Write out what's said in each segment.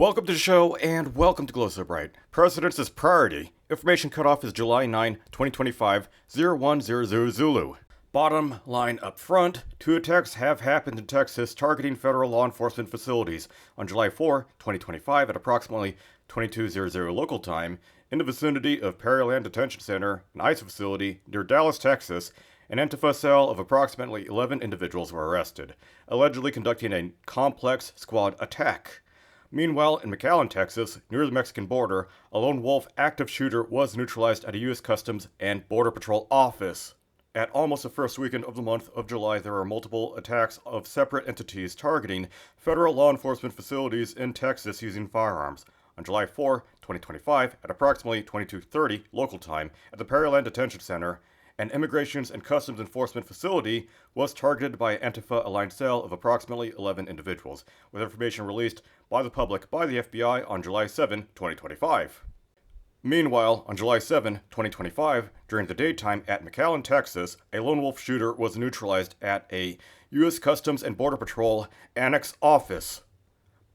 Welcome to the show, and welcome to Glow So Bright. Precedence is priority. Information cutoff is July 9, 2025, 0100 Zulu. Bottom line up front, 2 attacks have happened in Texas targeting federal law enforcement facilities on July 4, 2025 at approximately 2200 local time in the vicinity of Pearland Detention Center, an ICE facility near Dallas, Texas. An Antifa cell of approximately 11 individuals were arrested, allegedly conducting a complex squad attack. Meanwhile, in McAllen, Texas, near the Mexican border, a lone wolf active shooter was neutralized at a U.S. Customs and Border Patrol office. At almost the first weekend of the month of July, there were multiple attacks of separate entities targeting federal law enforcement facilities in Texas using firearms. On July 4, 2025, at approximately 22:30 local time, at the Pearland Detention Center, an Immigration and Customs Enforcement facility was targeted by an Antifa-aligned cell of approximately 11 individuals, with information released by the public by the FBI on July 7, 2025. Meanwhile, on July 7, 2025, during the daytime at McAllen, Texas, a lone wolf shooter was neutralized at a U.S. Customs and Border Patrol Annex office.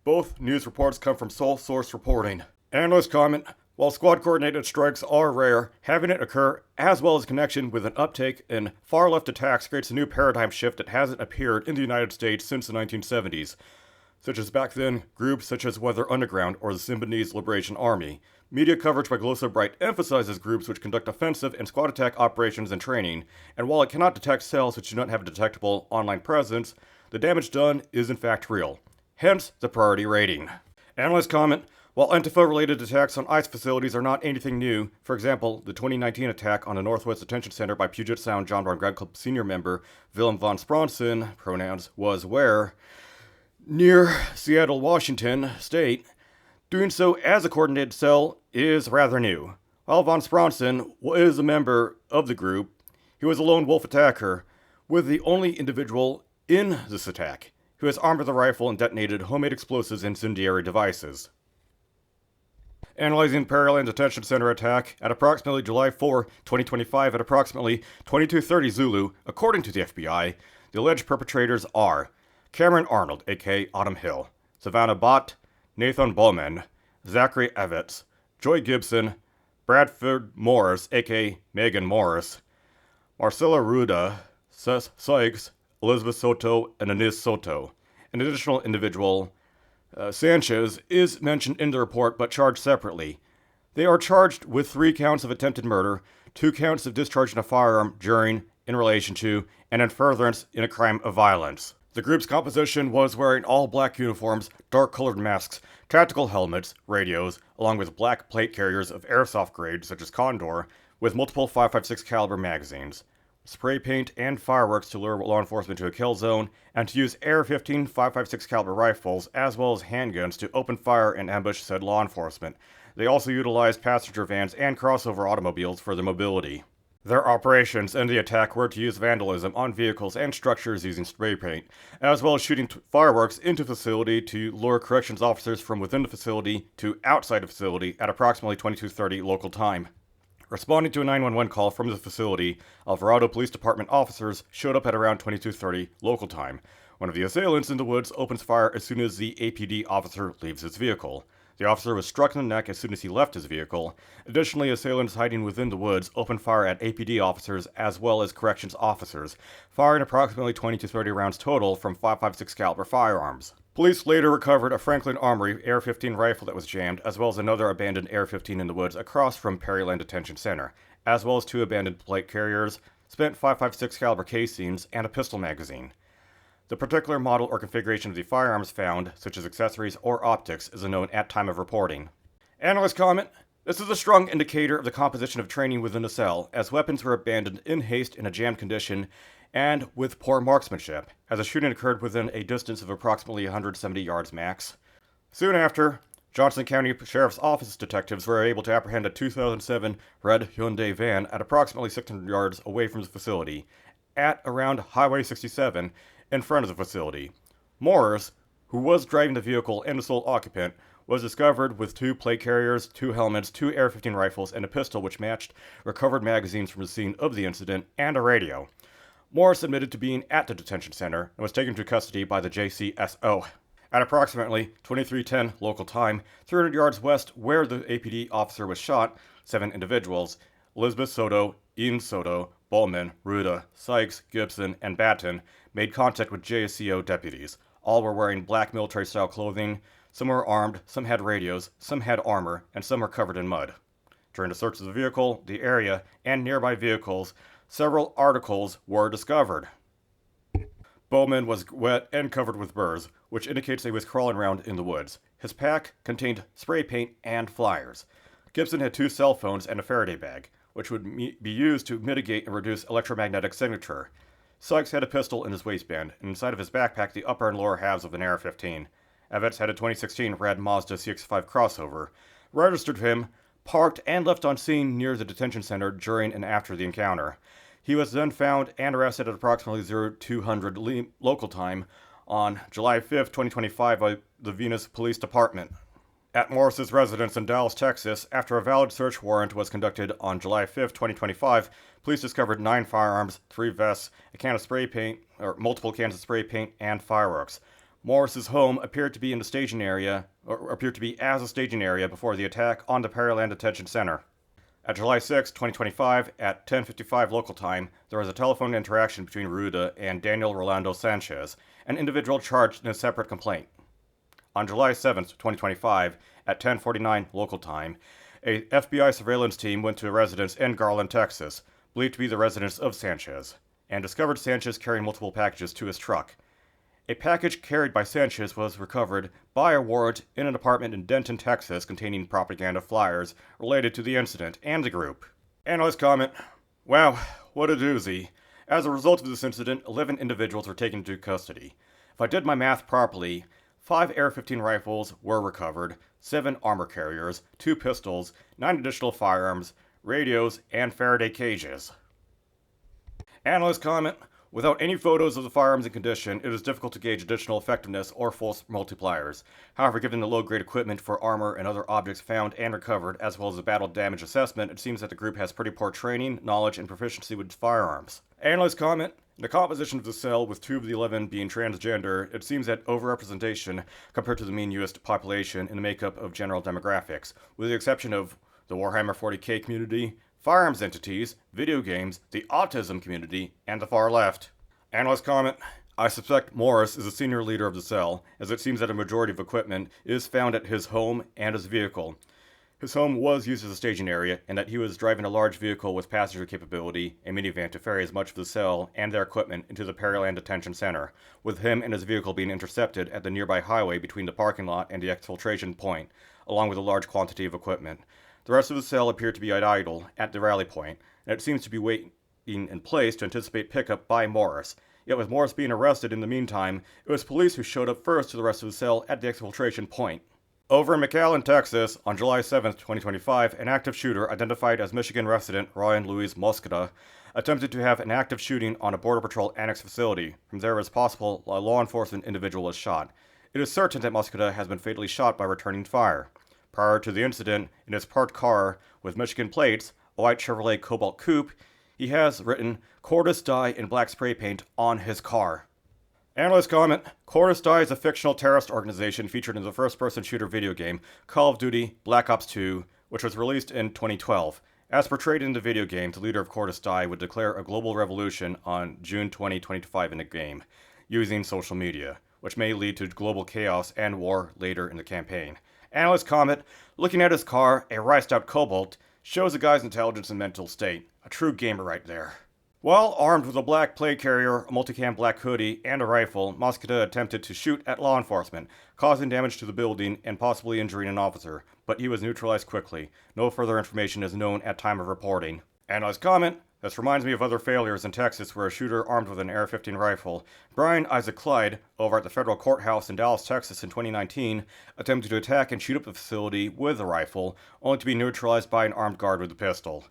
Both news reports come from sole source reporting. Analyst comment: while squad-coordinated strikes are rare, having it occur, as well as connection with an uptake in far-left attacks, creates a new paradigm shift that hasn't appeared in the United States since the 1970s, such as back then groups such as Weather Underground or the Symbionese Liberation Army. Media coverage by Glow So Bright emphasizes groups which conduct offensive and squad attack operations and training, and while it cannot detect cells which do not have a detectable online presence, the damage done is in fact real. Hence, the priority rating. Analyst comment: while Antifa-related attacks on ICE facilities are not anything new, for example, the 2019 attack on the Northwest Detention Center by Puget Sound John Brown Grad Club senior member Willem von Spronsen, pronouns, was where? Near Seattle, Washington State. Doing so as a coordinated cell is rather new. While von Spronsen is a member of the group, he was a lone wolf attacker, with the only individual in this attack who was armed with a rifle and detonated homemade explosives and incendiary devices. Analyzing Pearland Detention Center attack at approximately July 4, 2025 at approximately 22:30 Zulu, according to the FBI, the alleged perpetrators are Cameron Arnold, aka Autumn Hill, Savannah Bott, Nathan Bowman, Zachary Evans, Joy Gibson, Bradford Morris, aka Megan Morris, Marcella Ruda, Seth Sykes, Elizabeth Soto, and Anis Soto. An additional individual, Sanchez, is mentioned in the report but charged separately. They are charged with 3 counts of attempted murder, 2 counts of discharging a firearm during, in relation to, and in furtherance in a crime of violence. The group's composition was wearing all black uniforms, dark-colored masks, tactical helmets, radios, along with black plate carriers of airsoft grade such as Condor, with multiple .556 caliber magazines, spray paint, and fireworks to lure law enforcement to a kill zone, and to use AR-15 .556 caliber rifles as well as handguns to open fire and ambush said law enforcement. They also utilized passenger vans and crossover automobiles for their mobility. Their operations in the attack were to use vandalism on vehicles and structures using spray paint, as well as shooting fireworks into the facility to lure corrections officers from within the facility to outside the facility at approximately 22:30 local time. Responding to a 911 call from the facility, Alvarado Police Department officers showed up at around 22:30 local time. One of the assailants in the woods opens fire as soon as the APD officer leaves his vehicle. The officer was struck in the neck as soon as he left his vehicle. Additionally, assailants hiding within the woods opened fire at APD officers as well as corrections officers, firing approximately 20 to 30 rounds total from .556 caliber firearms. Police later recovered a Franklin Armory AR-15 rifle that was jammed, as well as another abandoned AR-15 in the woods across from Pearland Detention Center, as well as 2 abandoned plate carriers, spent .556 caliber casings, and a pistol magazine. The particular model or configuration of the firearms found, such as accessories or optics, is unknown at time of reporting. Analyst comment: this is a strong indicator of the composition of training within the cell, as weapons were abandoned in haste in a jammed condition and with poor marksmanship, as the shooting occurred within a distance of approximately 170 yards max. Soon after, Johnson County Sheriff's Office detectives were able to apprehend a 2007 red Hyundai van at approximately 600 yards away from the facility, at around Highway 67, in front of the facility. Morris, who was driving the vehicle and the sole occupant, was discovered with 2 plate carriers, 2 helmets, 2 AR-15 rifles, and a pistol which matched recovered magazines from the scene of the incident, and a radio. Morris admitted to being at the detention center and was taken to custody by the JCSO. At approximately 23:10 local time, 300 yards west where the APD officer was shot, 7 individuals, Elizabeth Soto, Ian Soto, Bowman, Ruda, Sykes, Gibson, and Batten, made contact with JSCO deputies. All were wearing black military-style clothing. Some were armed, some had radios, some had armor, and some were covered in mud. During the search of the vehicle, the area, and nearby vehicles, several articles were discovered. Bowman was wet and covered with burrs, which indicates he was crawling around in the woods. His pack contained spray paint and flyers. Gibson had 2 cell phones and a Faraday bag, which would be used to mitigate and reduce electromagnetic signature. Sykes had a pistol in his waistband, and inside of his backpack the upper and lower halves of an AR-15. Evans had a 2016 red Mazda CX-5 crossover, registered him, parked and left on scene near the detention center during and after the encounter. He was then found and arrested at approximately 0200 local time on July 5, 2025 by the Venus Police Department. At Morris's residence in Dallas, Texas, after a valid search warrant was conducted on July 5, 2025, police discovered 9 firearms, 3 vests, a can of spray paint, or multiple cans of spray paint, and fireworks. Morris's home appeared to be as a staging area before the attack on the Pearland Detention Center. At July 6, 2025, at 10:55 local time, there was a telephone interaction between Ruda and Daniel Rolando Sanchez, an individual charged in a separate complaint. On July 7, 2025, at 10:49 local time, a FBI surveillance team went to a residence in Garland, Texas, believed to be the residence of Sanchez, and discovered Sanchez carrying multiple packages to his truck. A package carried by Sanchez was recovered by a warrant in an apartment in Denton, Texas, containing propaganda flyers related to the incident and the group. Analyst comment: wow, what a doozy. As a result of this incident, 11 individuals were taken into custody. If I did my math properly, 5 AR-15 rifles were recovered, 7 armor carriers, 2 pistols, 9 additional firearms, radios, and Faraday cages. Analyst comment: without any photos of the firearms in condition, it is difficult to gauge additional effectiveness or false multipliers. However, given the low-grade equipment for armor and other objects found and recovered, as well as the battle damage assessment, it seems that the group has pretty poor training, knowledge, and proficiency with firearms. Analyst comment: in the composition of the cell, with 2 of the 11 being transgender, it seems that overrepresentation compared to the mean U.S. population in the makeup of general demographics, with the exception of the Warhammer 40k community, firearms entities, video games, the autism community, and the far left. Analyst comment: I suspect Morris is a senior leader of the cell, as it seems that a majority of equipment is found at his home and his vehicle. His home was used as a staging area, and that he was driving a large vehicle with passenger capability, a minivan, to ferry as much of the cell and their equipment into the Pearland Detention Center, with him and his vehicle being intercepted at the nearby highway between the parking lot and the exfiltration point, along with a large quantity of equipment. The rest of the cell appeared to be idle at the rally point, and it seems to be waiting in place to anticipate pickup by Morris. Yet with Morris being arrested in the meantime, it was police who showed up first to the rest of the cell at the exfiltration point. Over in McAllen, Texas, on July 7, 2025, an active shooter identified as Michigan resident Ryan Luis Mosqueda attempted to have an active shooting on a Border Patrol annex facility. From there, it was possible a law enforcement individual was shot. It is certain that Mosqueda has been fatally shot by returning fire. Prior to the incident, in his parked car with Michigan plates, a white Chevrolet Cobalt Coupe, he has written Cordis Die in black spray paint on his car. Analyst comment: Cordis Die is a fictional terrorist organization featured in the first-person shooter video game Call of Duty Black Ops 2, which was released in 2012. As portrayed in the video game, the leader of Cordis Die would declare a global revolution on June 20, 2025 in the game, using social media, which may lead to global chaos and war later in the campaign. Analyst comment: looking at his car, a riced-out Cobalt, shows the guy's intelligence and mental state. A true gamer right there. While armed with a black plate carrier, a multicam black hoodie, and a rifle, Mosqueda attempted to shoot at law enforcement, causing damage to the building and possibly injuring an officer, but he was neutralized quickly. No further information is known at time of reporting. Analyst comment: this reminds me of other failures in Texas where a shooter armed with an AR-15 rifle, Brian Isaac Clyde, over at the federal courthouse in Dallas, Texas in 2019, attempted to attack and shoot up the facility with a rifle, only to be neutralized by an armed guard with a pistol.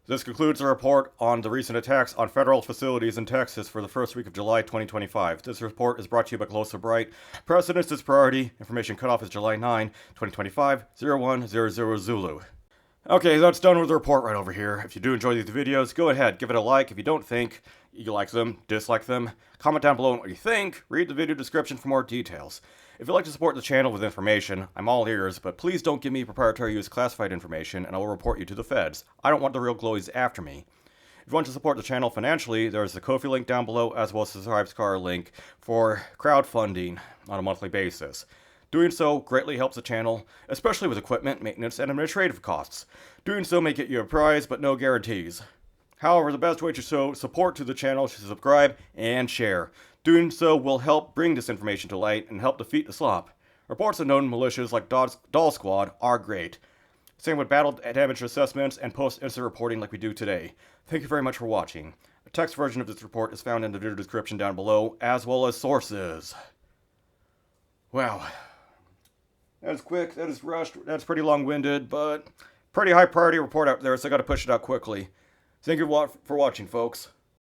This concludes the report on the recent attacks on federal facilities in Texas for the first week of July 2025. This report is brought to you by Closer Bright. Precedence is priority. Information cutoff is July 9, 2025, 0100 Zulu. Okay, that's done with the report right over here. If you do enjoy these videos, go ahead, give it a like. If you don't think you like them, dislike them, comment down below what you think, read the video description for more details. If you'd like to support the channel with information, I'm all ears, but please don't give me proprietary use classified information and I will report you to the feds. I don't want the real glowies after me. If you want to support the channel financially, there's the Ko-fi link down below as well as the Subscribe link for crowdfunding on a monthly basis. Doing so greatly helps the channel, especially with equipment, maintenance, and administrative costs. Doing so may get you a prize, but no guarantees. However, the best way to show support to the channel is to subscribe and share. Doing so will help bring this information to light and help defeat the slop. Reports of known militias like Doll Squad are great. Same with battle damage assessments and post-incident reporting like we do today. Thank you very much for watching. A text version of this report is found in the video description down below, as well as sources. Wow. That is quick, that is rushed, that's pretty long-winded, but pretty high priority report out there, so I gotta push it out quickly. Thank you for watching, folks.